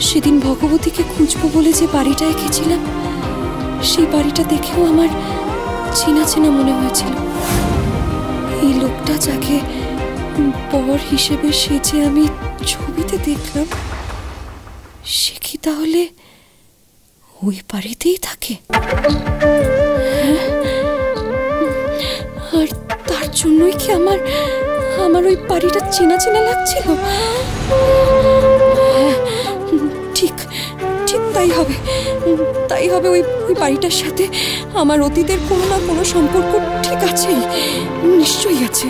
সেদিন ভগবতীকে খুঁজবো বলে যে বাড়িটা এঁকেছিলাম, সেই বাড়িটা দেখেও আমার চেনা চেনা মনে হয়েছিল। এই লোকটা যাকে বর হিসেবে সেজে আমি ছবিতে দেখলাম, সে কি তাহলে ওই বাড়িতেই থাকে? আর তার জন্যই কি আমার ওই বাড়িটা চেনা চেনা লাগছিল? ঠিক ঠিক তাই হবে, ওই বাড়িটার সাথে আমার অতীতের কোনো না কোনো সম্পর্ক ঠিক আছেই, নিশ্চয়ই আছে।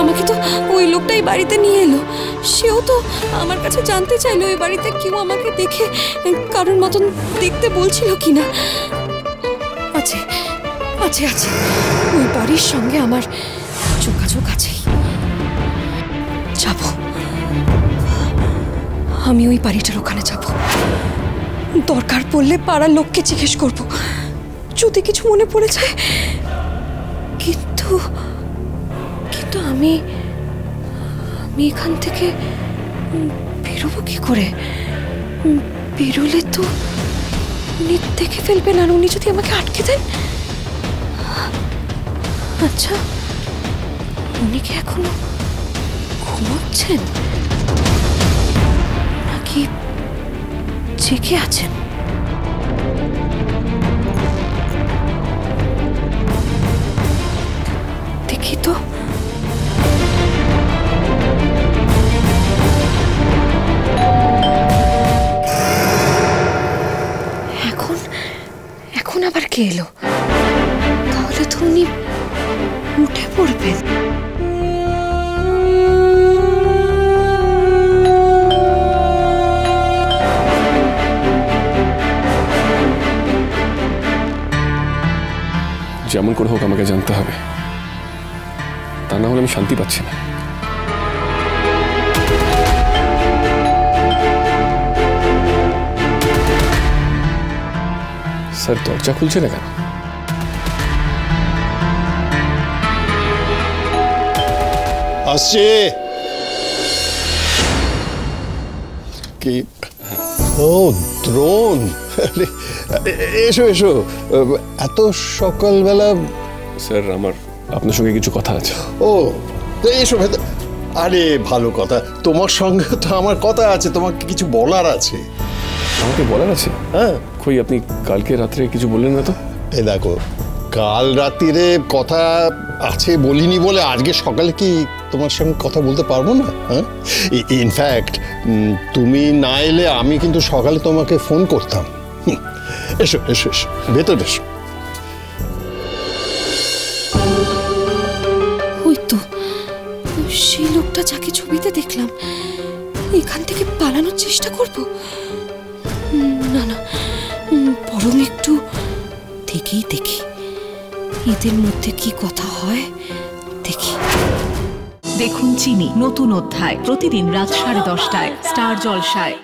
আমাকে তো ওই লোকটাই বাড়িতে নিয়ে এলো, সেও তো আমার কাছে জানতে চাইলো ওই বাড়িতে কেউ আমাকে দেখে কারোর মতন দেখতে বলছিল কিনা। আছে আছে আছে, ওই বাড়ির সঙ্গে আমার যোগাযোগ আছেই। যাব, আমি ওই বাড়িটার ওখানে যাব। দরকার পড়লে পাড়ার লোককে জিজ্ঞেস করব, যদি কিছু মনে পড়ে যায়। কিন্তু আমি এখান থেকে বেরোবো কি করে? বেরোলে তো উনি দেখে ফেলবেন, আর উনি যদি আমাকে আটকে দেন। আচ্ছা, উনি কি এখনো ঘুমোচ্ছেন নাকি জেগে আছেন? দেখি তো। এখন আবার কে এলো? তাহলে তো উনি উঠে পড়বেন। যেমন করে হোক আমাকে জানতে হবে, তা না হলে আমি শান্তি পাচ্ছি না। স্যার, দরজা খুলছে না কেন? আসছে কি? ও দ্রোণ, এসো এসো। এত সকালবেলা? স্যার, আমার আপনার সঙ্গে কিছু কথা আছে। ও এসো ভেতর। আরে ভালো কথা, তোমার সঙ্গে তো আমার কথা আছে, তোমাকে কিছু বলার আছে। আমাকে বলার আছে? হ্যাঁ। কই, আপনি কালকে রাত্রে কিছু বললেন না তো? এই দেখো, কাল রাত্রিরে কথা আছে বলিনি বলে আজকে সকালে কি তোমার সঙ্গে কথা বলতে পারবো না? হ্যাঁ, ইনফ্যাক্ট তুমি না এলে আমি কিন্তু সকালে তোমাকে ফোন করতাম। এসো এসো এসো, ভেতরে এসো। ওই তো সেই লোকটা যাকে ছবিতে দেখলাম। এখান থেকে পালানোর চেষ্টা করব? না না, বরং একটু দেখি এদের মধ্যে কি কথা হয় দেখি। দেখুন চিনি নতুন অধ্যায় প্রতিদিন রাত 10:30টায় স্টার জলসায়।